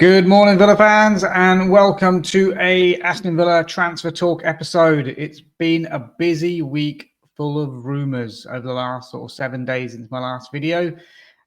Good morning, Villa fans, and welcome to a Aston Villa transfer talk episode. It's been a busy week full of rumours over the last sort of 7 days since my last video.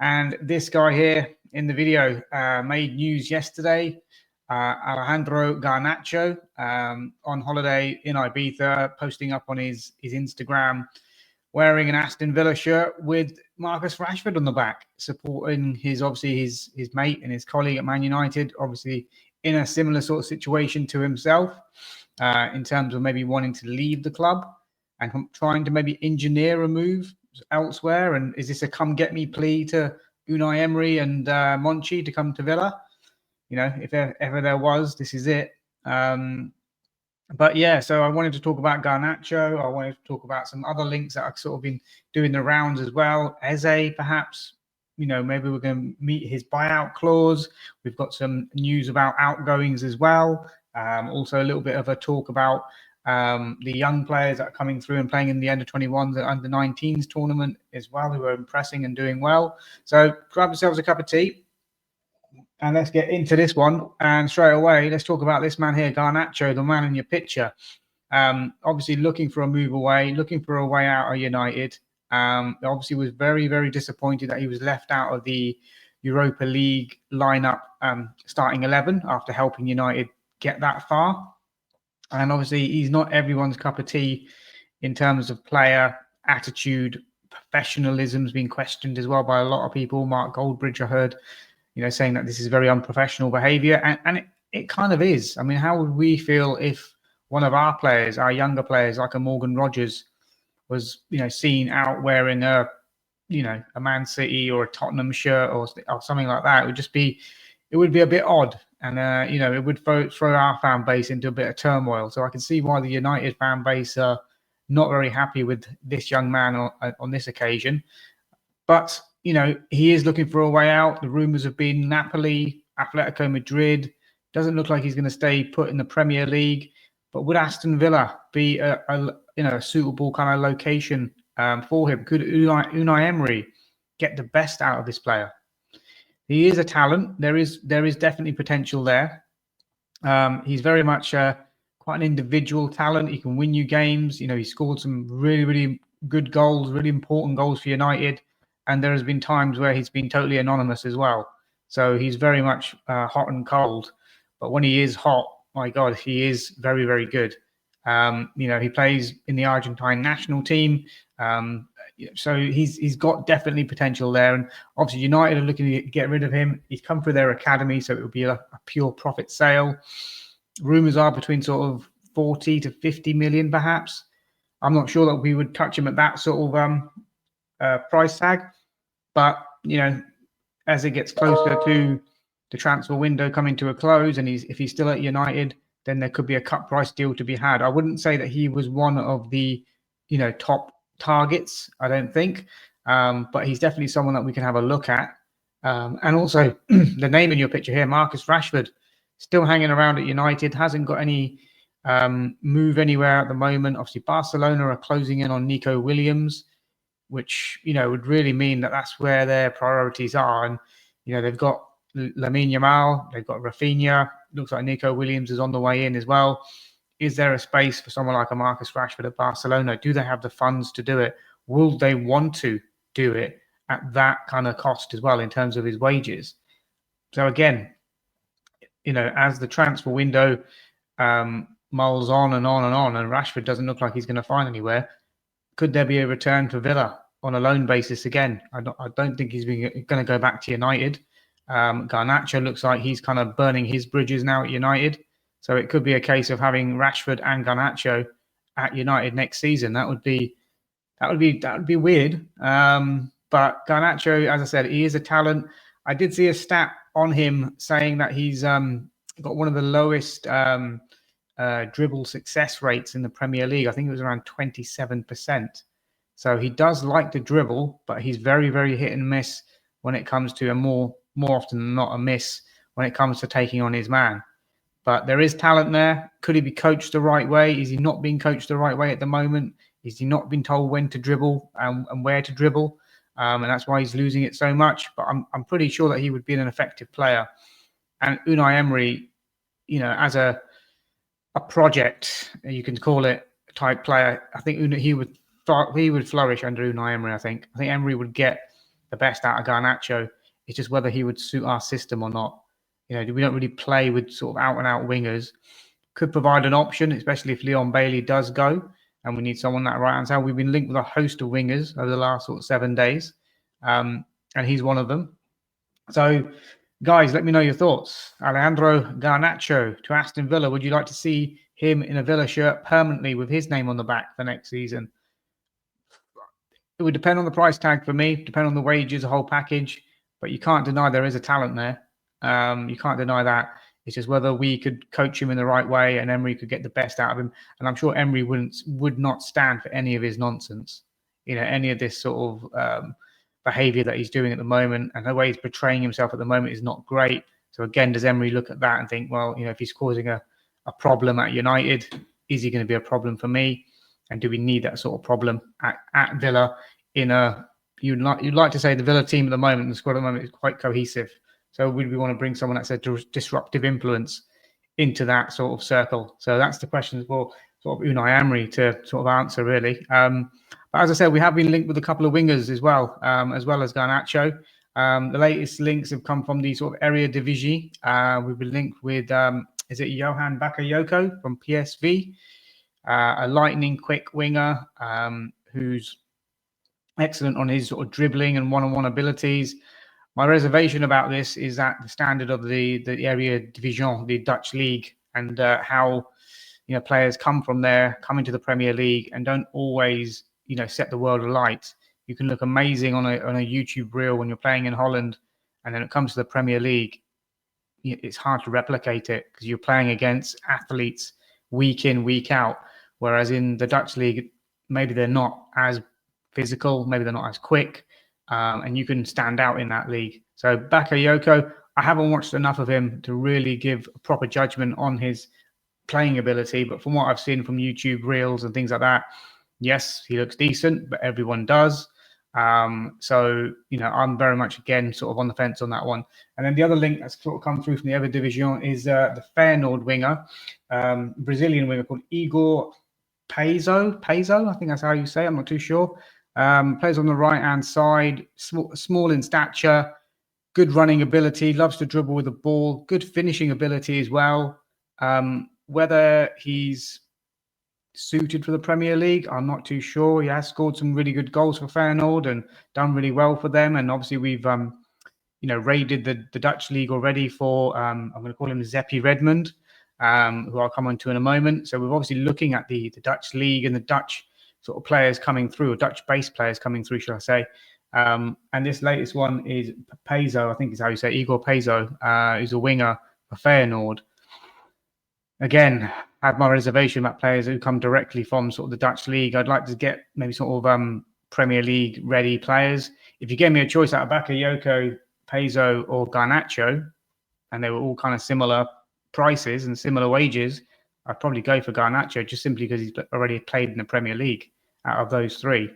And this guy here in the video made news yesterday. Alejandro Garnacho on holiday in Ibiza, posting up on his Instagram, wearing an Aston Villa shirt with Marcus Rashford on the back, supporting his mate and his colleague at Man United, obviously in a similar sort of situation to himself, in terms of maybe wanting to leave the club and trying to maybe engineer a move elsewhere. And is this a come get me plea to Unai Emery and Monchi to come to Villa? You know, if ever there was, this is it. But yeah, so I wanted to talk about Garnacho. I wanted to talk about some other links that I've sort of been doing the rounds as well. Eze, perhaps, you know, maybe we're going to meet his buyout clause. We've got some news about outgoings as well. Also a little bit of a talk about the young players that are coming through and playing in the under-21s and under-19s tournament as well, who are impressing and doing well. So grab yourselves a cup of tea. And let's get into this one. And straight away, let's talk about this man here, Garnacho, the man in your picture. Obviously looking for a move away, looking for a way out of United. Obviously was very, very disappointed that he was left out of the Europa League lineup, starting 11 after helping United get that far. And obviously he's not everyone's cup of tea in terms of player attitude. Professionalism's been questioned as well by a lot of people. Mark Goldbridge, I heard, saying that this is very unprofessional behaviour, and it kind of is. I mean, how would we feel if one of our players, our younger players, like a Morgan Rogers, was seen out wearing a Man City or a Tottenham shirt or something like that? It would be a bit odd, and it would throw our fan base into a bit of turmoil. So I can see why the United fan base are not very happy with this young man on this occasion, but. He is looking for a way out. The rumours have been Napoli, Atletico Madrid. Doesn't look like he's going to stay put in the Premier League. But would Aston Villa be a suitable kind of location for him? Could Unai Emery get the best out of this player? He is a talent. There is definitely potential there. He's very much quite an individual talent. He can win you games. He scored some really, really good goals, really important goals for United. And there has been times where he's been totally anonymous as well. So he's very much hot and cold. But when he is hot, my God, he is very, very good. He plays in the Argentine national team. So he's got definitely potential there. And obviously United are looking to get rid of him. He's come through their academy, so it would be a pure profit sale. Rumours are between sort of 40 to 50 million, perhaps. I'm not sure that we would touch him at that sort of price tag, but as it gets closer to the transfer window coming to a close, and if he's still at United, then there could be a cut price deal to be had. I wouldn't say that he was one of the top targets, I don't think, but he's definitely someone that we can have a look at. And also the name in your picture here, Marcus Rashford, still hanging around at United, hasn't got any move anywhere at the moment. Obviously Barcelona are closing in on Nico Williams, which would really mean that that's where their priorities are. And they've got Lamine Yamal, they've got Rafinha. Looks like Nico Williams is on the way in as well. Is there a space for someone like a Marcus Rashford at Barcelona? Do they have the funds to do it? Will they want to do it at that kind of cost as well in terms of his wages? So again, as the transfer window mulls on and on and on, and Rashford doesn't look like he's going to find anywhere, could there be a return for Villa on a loan basis again? I don't think he's going to go back to United. Garnacho looks like he's kind of burning his bridges now at United. So it could be a case of having Rashford and Garnacho at United next season. That would be weird. But Garnacho, as I said, he is a talent. I did see a stat on him saying that he's got one of the lowest dribble success rates in the Premier League. I think it was around 27%. So he does like to dribble, but he's very, very hit and miss when it comes to more often than not a miss when it comes to taking on his man. But there is talent there. Could he be coached the right way? Is he not being coached the right way at the moment? Is he not being told when to dribble and where to dribble? And that's why he's losing it so much. But I'm pretty sure that he would be an effective player And Unai Emery, as a project, you can call it, type player, I think he would flourish under Unai Emery. I think Emery would get the best out of Garnacho. It's just whether he would suit our system or not. We don't really play with sort of out-and-out wingers. Could provide an option, especially if Leon Bailey does go, and we need someone that right-hand side. We've been linked with a host of wingers over the last sort of 7 days, and he's one of them. So, guys, let me know your thoughts. Alejandro Garnacho to Aston Villa. Would you like to see him in a Villa shirt permanently with his name on the back for next season? It would depend on the price tag for me, depend on the wages, the whole package. But you can't deny there is a talent there. You can't deny that. It's just whether we could coach him in the right way and Emery could get the best out of him. And I'm sure Emery would not stand for any of his nonsense. Any of this sort of behaviour that he's doing at the moment, and the way he's portraying himself at the moment is not great. So again, does Emery look at that and think, well, if he's causing a problem at United, is he going to be a problem for me? And do we need that sort of problem at Villa? You'd like to say the Villa team at the moment, the squad at the moment, is quite cohesive. So would we want to bring someone that's a disruptive influence into that sort of circle? So that's the question for sort of Unai Emery to sort of answer, really. But as I said, we have been linked with a couple of wingers as well as Garnacho. The latest links have come from the sort of Eredivsie. We've been linked with, is it Johan Bakayoko from PSV? A lightning quick winger who's excellent on his sort of dribbling and one-on-one abilities. My reservation about this is that the standard of the Eredivsie, the Dutch league, and how players come from there, come into the Premier League, and don't always set the world alight. You can look amazing on a YouTube reel when you're playing in Holland, and then it comes to the Premier League, it's hard to replicate it because you're playing against athletes week in, week out. Whereas in the Dutch league, maybe they're not as physical, maybe they're not as quick, and you can stand out in that league. So Bakayoko, I haven't watched enough of him to really give a proper judgment on his playing ability, but from what I've seen from YouTube reels and things like that, yes, he looks decent, but everyone does. So, I'm very much, again, sort of on the fence on that one. And then the other link that's sort of come through from the Eredivsie is the Feyenoord winger, Brazilian winger called Igor Paiaxo, I think that's how you say it. I'm not too sure. Plays on the right-hand side, small in stature, good running ability, loves to dribble with the ball, good finishing ability as well. Whether he's suited for the Premier League, I'm not too sure. He has scored some really good goals for Feyenoord and done really well for them. And obviously we've, raided the Dutch league already for, I'm going to call him Zepi Redmond, who I'll come on to in a moment. So we're obviously looking at the Dutch league and the Dutch sort of players coming through, or Dutch-based players coming through, should I say. And this latest one is Paiaxo, I think is how you say it, Igor Paiaxo, who's a winger for Feyenoord. Again, I have my reservation about players who come directly from sort of the Dutch league. I'd like to get maybe sort of Premier League ready players. If you gave me a choice out of Bakayoko, Paiaxo, or Garnacho, and they were all kind of similar prices and similar wages, I'd probably go for Garnacho just simply because he's already played in the Premier League out of those three.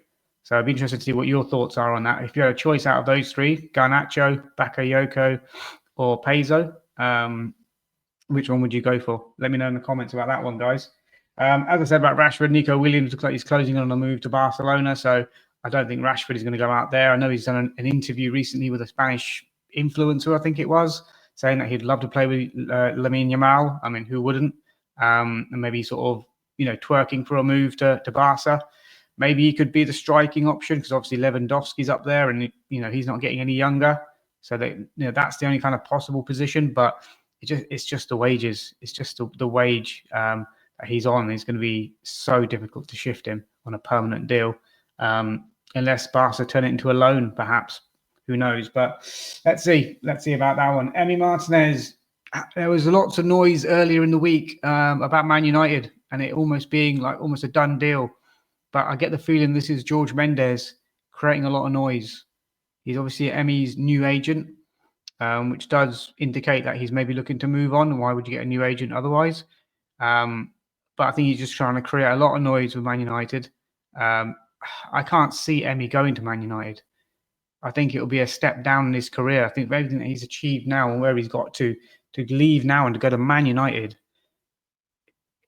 So I'd be interested to see what your thoughts are on that. If you had a choice out of those three, Garnacho, Bakayoko, or Paiaxo, which one would you go for? Let me know in the comments about that one, guys. As I said about Rashford, Nico Williams looks like he's closing on a move to Barcelona, so I don't think Rashford is going to go out there. I know he's done an interview recently with a Spanish influencer, I think it was, saying that he'd love to play with Lamine Yamal. I mean, who wouldn't? And maybe sort of, twerking for a move to Barca. Maybe he could be the striking option because obviously Lewandowski's up there and, he's not getting any younger. So that, that's the only kind of possible position, but it's just the wages. It's just the wage that he's on. It's going to be so difficult to shift him on a permanent deal, unless Barca turn it into a loan, perhaps. Who knows? But let's see. Let's see about that one. Emi Martinez. There was lots of noise earlier in the week about Man United and it almost being like almost a done deal. But I get the feeling this is George Mendes creating a lot of noise. He's obviously Emi's new agent. Which does indicate that he's maybe looking to move on. Why would you get a new agent otherwise? But I think he's just trying to create a lot of noise with Man United. I can't see Emi going to Man United. I think it will be a step down in his career. I think everything that he's achieved now and where he's got to leave now and to go to Man United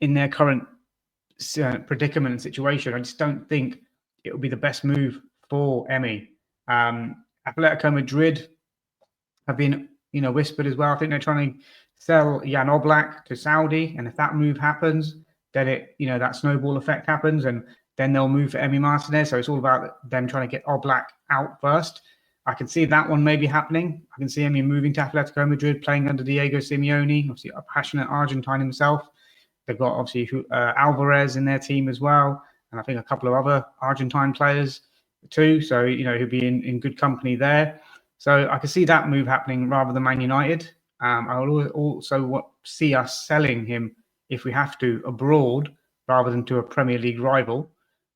in their current predicament and situation, I just don't think it will be the best move for Emi. Atletico Madrid have been, whispered as well. I think they're trying to sell Jan Oblak to Saudi, and if that move happens, then that snowball effect happens, and then they'll move for Emi Martinez. So it's all about them trying to get Oblak out first. I can see that one maybe happening. I can see Emi moving to Atletico Madrid, playing under Diego Simeone, obviously a passionate Argentine himself. They've got obviously Alvarez in their team as well, and I think a couple of other Argentine players too. So he'll be in good company there. So I can see that move happening rather than Man United. I will also see us selling him if we have to abroad rather than to a Premier League rival.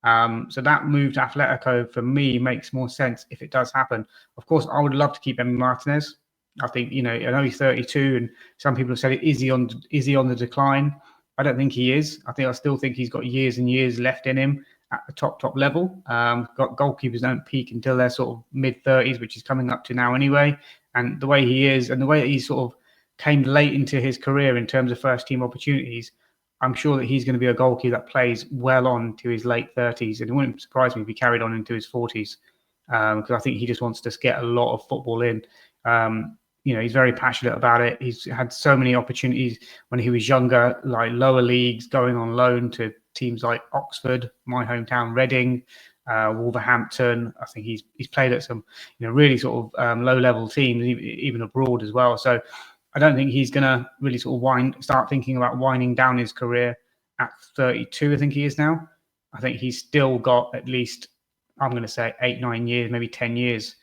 So that move to Atletico for me makes more sense if it does happen. Of course, I would love to keep Emi Martinez. I think I know he's 32, and some people have said, is he on the decline? I don't think he is. I still think he's got years and years left in him at the top level. Goalkeepers don't peak until they're sort of mid-30s, which is coming up to now anyway. And the way he is, and the way that he sort of came late into his career in terms of first-team opportunities, I'm sure that he's going to be a goalkeeper that plays well on to his late 30s. And it wouldn't surprise me if he carried on into his 40s, because I think he just wants to get a lot of football in. He's very passionate about it. He's had so many opportunities when he was younger, like lower leagues, going on loan to teams like Oxford, my hometown, Reading, Wolverhampton. I think he's played at some really sort of low-level teams, even abroad as well. So I don't think he's going to really sort of start thinking about winding down his career at 32. I think he is now. I think he's still got at least, I'm going to say 8, 9 years, maybe 10 years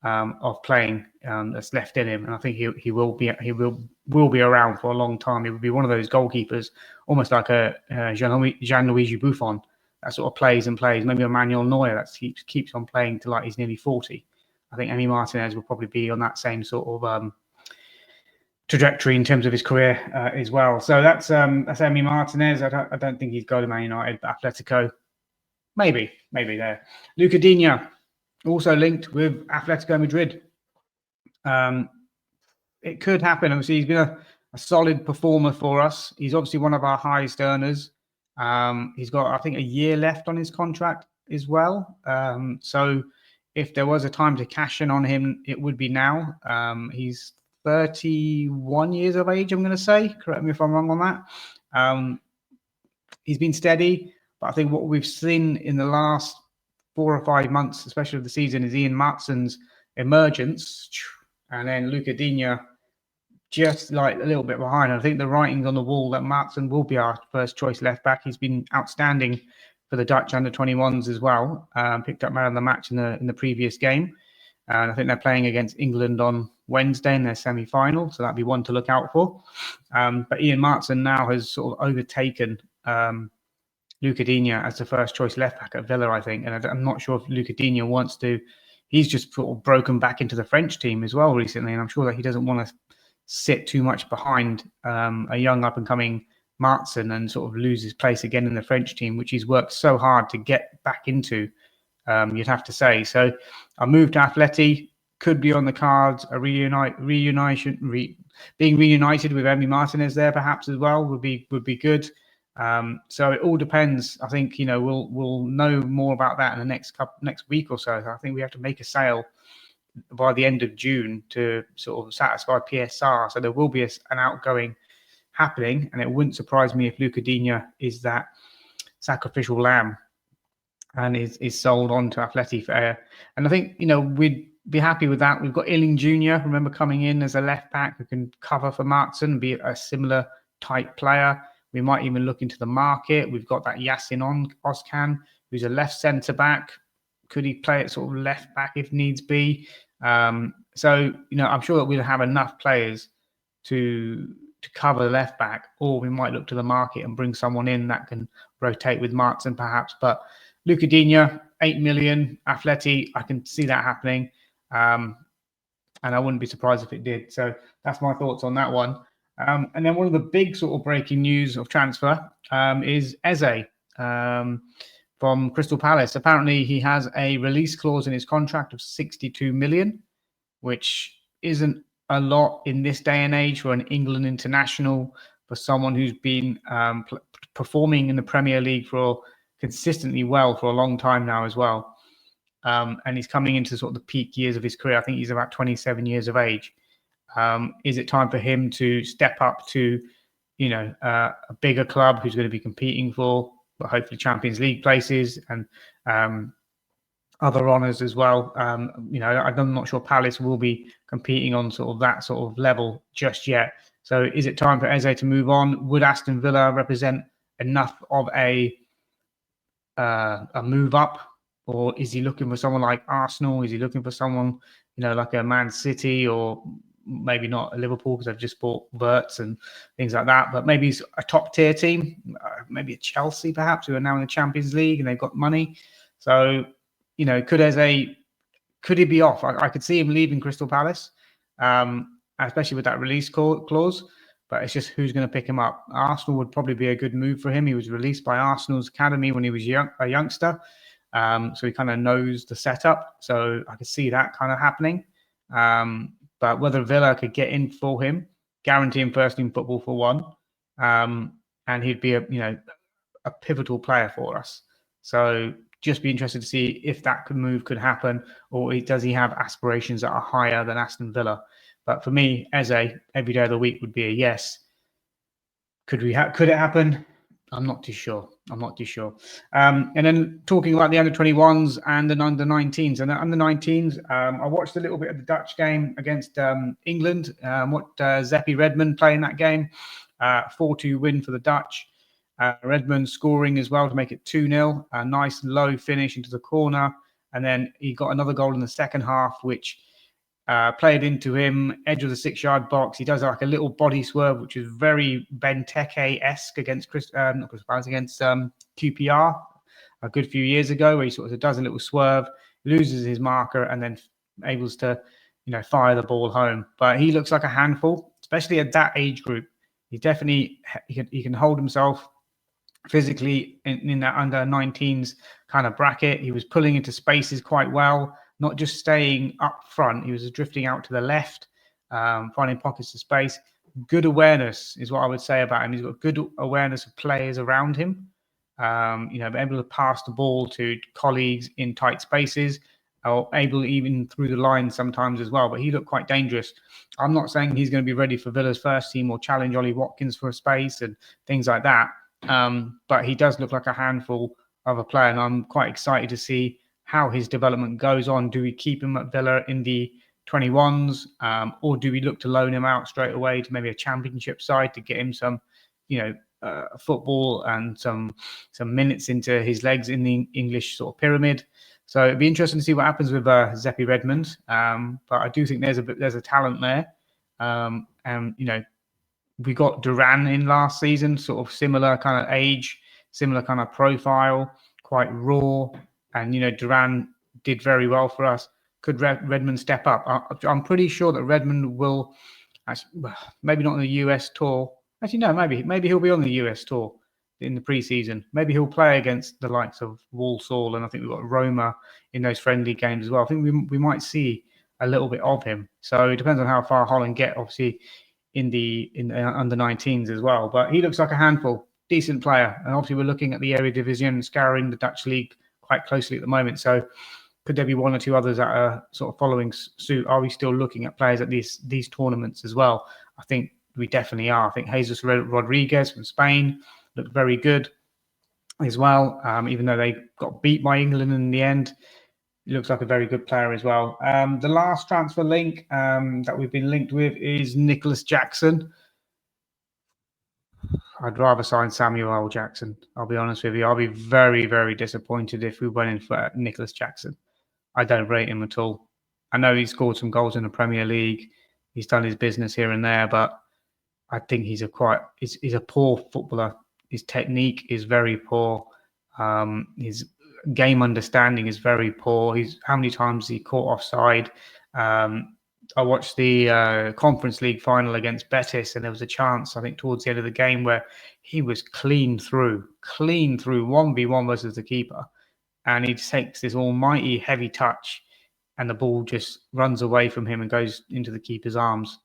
of playing that's left in him, and I think he will be around for a long time. He will be one of those goalkeepers, almost like a Gianluigi Buffon, that sort of plays and plays. Maybe a Manuel Neuer that keeps on playing till like he's nearly 40. I think Emi Martinez will probably be on that same sort of trajectory in terms of his career as well. So that's Emi Martinez. I don't think he's going to Man United, but Atletico, maybe there. Luca Digne, also linked with Atletico Madrid. It could happen. Obviously, he's been a solid performer for us. He's obviously one of our highest earners. He's got, I think, a year left on his contract as well. So if there was a time to cash in on him, it would be now. He's 31 years of age, I'm going to say. Correct me if I'm wrong on that. He's been steady, but I think what we've seen in the last 4 or 5 months, especially of the season, is Ian Maatsen's emergence, and then Luca Digne just like a little bit behind. I think the writing's on the wall that Maatsen will be our first choice left back. He's been outstanding for the Dutch under-21s as well. Picked up man of the match in the previous game, and I think they're playing against England on Wednesday in their semi-final, so that'd be one to look out for. But Ian Maatsen now has sort of overtaken Luca Digne as the first choice left back at Villa, I think. And I'm not sure if Luca Digne wants to. He's just sort of broken back into the French team as well recently, and I'm sure that he doesn't want to sit too much behind a young up-and-coming Maatsen and sort of lose his place again in the French team, which he's worked so hard to get back into, you'd have to say. So a move to Atleti could be on the cards. A being reunited with Emi Martinez there perhaps as well would be good. So it all depends. I think we'll know more about that in the next week or so. I think we have to make a sale by the end of June to sort of satisfy PSR. So there will be an outgoing happening, and it wouldn't surprise me if Luca Digne is that sacrificial lamb and is sold on to Atleti for air. And I think we'd be happy with that. We've got Illing Jr. remember coming in as a left back who can cover for Maatsen and be a similar type player. We might even look into the market. We've got that Yasin Ozcan, who's a left centre back. Could he play at sort of left back if needs be? So I'm sure that we'll have enough players to cover the left back, or we might look to the market and bring someone in that can rotate with Maatsen perhaps. But Luca Digne, 8 million, Atleti, I can see that happening. And I wouldn't be surprised if it did. So that's my thoughts on that one. And then one of the big sort of breaking news of transfer is Eze from from Crystal Palace. Apparently, he has a release clause in his contract of 62 million, which isn't a lot in this day and age for an England international, for someone who's been performing in the Premier League for consistently well for a long time now as well. And he's coming into sort of the peak years of his career. I think he's about 27 years of age. Is it time for him to step up to, a bigger club who's going to be competing for, but hopefully Champions League places and other honours as well? I'm not sure Palace will be competing on sort of that sort of level just yet. So is it time for Eze to move on? Would Aston Villa represent enough of a move up? Or is he looking for someone like Arsenal? Is he looking for someone, like a Man City, or maybe not a Liverpool because they've just bought Verts and things like that? But maybe he's a top tier team, maybe a Chelsea perhaps, who are now in the Champions League and they've got money. So, could he be off? I could see him leaving Crystal Palace, especially with that release clause. But it's just who's going to pick him up. Arsenal would probably be a good move for him. He was released by Arsenal's academy when he was a youngster. So he kind of knows the setup. So I could see that kind of happening. But whether Villa could get in for him, guarantee him first team football for one, and he'd be a pivotal player for us. So just be interested to see if that move could happen, or does he have aspirations that are higher than Aston Villa? But for me, Eze, every day of the week would be a yes. Could it happen? I'm not too sure. And then talking about the under-21s and the under-19s. And the under-19s, I watched a little bit of the Dutch game against England. Zepi Redmond playing that game. 4-2 win for the Dutch. Redmond scoring as well to make it 2-0. A nice low finish into the corner. And then he got another goal in the second half, which played into him, edge of the 6-yard box. He does like a little body swerve, which is very Benteke-esque against QPR a good few years ago, where he sort of does a little swerve, loses his marker, and then able to, fire the ball home. But he looks like a handful, especially at that age group. He definitely he can hold himself physically in that under-19s kind of bracket. He was pulling into spaces quite well, not just staying up front. He was drifting out to the left, finding pockets of space. Good awareness is what I would say about him. He's got good awareness of players around him. Able to pass the ball to colleagues in tight spaces, or able even through the line sometimes as well. But he looked quite dangerous. I'm not saying he's going to be ready for Villa's first team or challenge Ollie Watkins for a space and things like that. But he does look like a handful of a player, and I'm quite excited to see how his development goes on. Do we keep him at Villa in the 21s, or do we look to loan him out straight away to maybe a championship side to get him some, football and some minutes into his legs in the English sort of pyramid? So it'd be interesting to see what happens with Zepi Redmond. But I do think there's a talent there, and we got Duran in last season, sort of similar kind of age, similar kind of profile, quite raw. And, Duran did very well for us. Could Redmond step up? I'm pretty sure that Redmond will, maybe not on the US tour. Actually, no, maybe he'll be on the US tour in the preseason. Maybe he'll play against the likes of Walsall, and I think we've got Roma in those friendly games as well. I think we might see a little bit of him. So it depends on how far Holland get, obviously, in the under-19s as well. But he looks like a handful, decent player. And obviously we're looking at the Eredivsie and scouring the Dutch league quite closely at the moment. So could there be one or two others that are sort of following suit? Are we still looking at players at these tournaments as well? I think we definitely are. I think Jesus Rodriguez from Spain looked very good as well, even though they got beat by England in the end. He looks like a very good player as well. The last transfer link that we've been linked with is Nicolas Jackson. I'd rather sign Samuel L. Jackson. I'll be honest with you. I'll be very, very disappointed if we went in for Nicolas Jackson. I don't rate him at all. I know he's scored some goals in the Premier League. He's done his business here and there, but I think he's a poor footballer. His technique is very poor. His game understanding is very poor. How many times he caught offside? I watched the Conference League final against Betis, and there was a chance, I think, towards the end of the game where he was clean through 1v1 versus the keeper. And he takes this almighty heavy touch, and the ball just runs away from him and goes into the keeper's arms.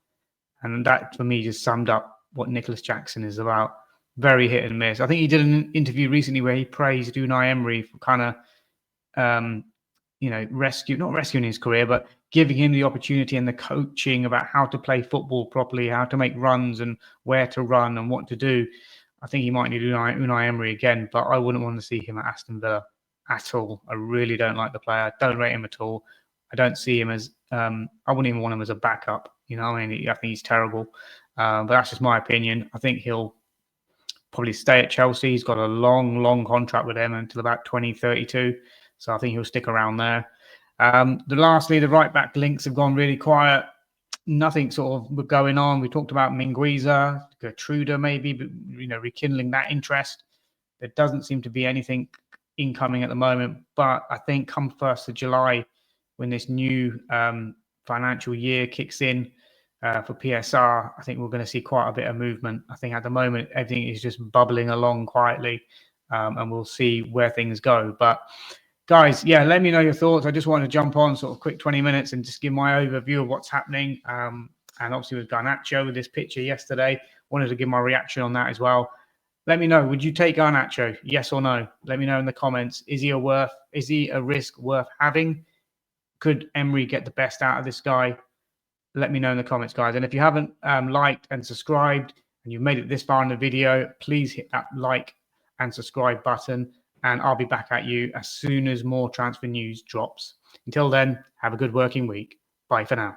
And that, for me, just summed up what Nicolas Jackson is about. Very hit and miss. I think he did an interview recently where he praised Unai Emery for kind of, not rescuing his career, but giving him the opportunity and the coaching about how to play football properly, how to make runs and where to run and what to do. I think he might need Unai Emery again, but I wouldn't want to see him at Aston Villa at all. I really don't like the player. I don't rate him at all. I don't see him as, I wouldn't even want him as a backup. I think he's terrible. But that's just my opinion. I think he'll probably stay at Chelsea. He's got a long contract with them until about 2032. So I think he'll stick around there. Lastly, the right-back links have gone really quiet. Nothing sort of going on. We talked about Mingueza, Gertruda maybe, but, rekindling that interest. There doesn't seem to be anything incoming at the moment. But I think come 1st of July, when this new financial year kicks in for PSR, I think we're going to see quite a bit of movement. I think at the moment, everything is just bubbling along quietly, and we'll see where things go. But guys, yeah, let me know your thoughts. I just want to jump on sort of quick 20 minutes and just give my overview of what's happening. And obviously with Garnacho, with this picture yesterday, wanted to give my reaction on that as well. Let me know, would you take Garnacho? Yes or no? Let me know in the comments. Is he a risk worth having? Could Emery get the best out of this guy? Let me know in the comments, guys. And if you haven't liked and subscribed and you've made it this far in the video, please hit that like and subscribe button. And I'll be back at you as soon as more transfer news drops. Until then, have a good working week. Bye for now.